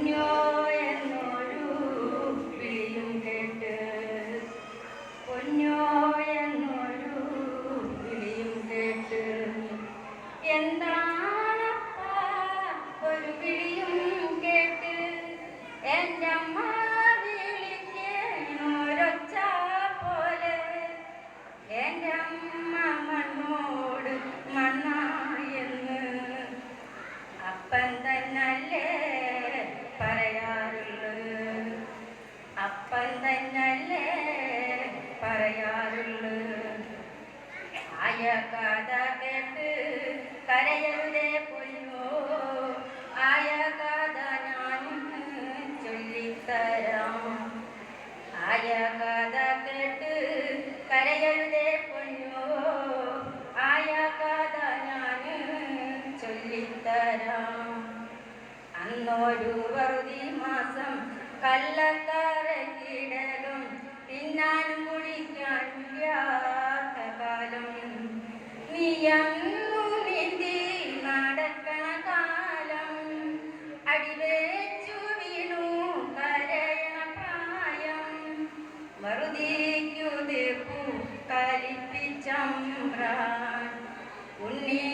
പൊന്നോ എന്നൊരു വിളിയും കേട്ട്, പൊന്നോ എന്നൊരു വിളിയും കേട്ട്, എന്താണപ്പാ ഒരു വിളിയും കേട്ട്, എൻ്റെ അമ്മ വിളിക്കണൊരൊച്ച പോലെ, എൻ്റെ അമ്മ മണ്ണോട് മണ്ണായെന്ന് അപ്പൻ തന്നല്ലേ പറയാറുള്ളത്, അപ്പൻ തന്നല്ലേ പറയാറുള്ളത്. ആയ കഥ കേട്ട് കരയരുതേ പൊന്നോ, ആയ കഥ ഞാൻ ചൊല്ലിത്തരാം, ആയ കഥ കേട്ട് കരയരുതേ പൊന്നോ, ആയ കഥ ഞാൻ ചൊല്ലിത്തരാം. അന്നൊരു വറുതി മാസം കള്ളക്കറക്കിടലും തിന്നാനും കുടിക്കാനും ഇല്ലാത്ത കാലം, നീയന്നു നീന്തി നടക്കണ കാലം, അടിവേച്ചു വീണു കരയണ പ്രായം, വറുതിക്കു തീർപ്പു കലിപ്പിച്ചമ്പ്രാൻ ഉണ്ണി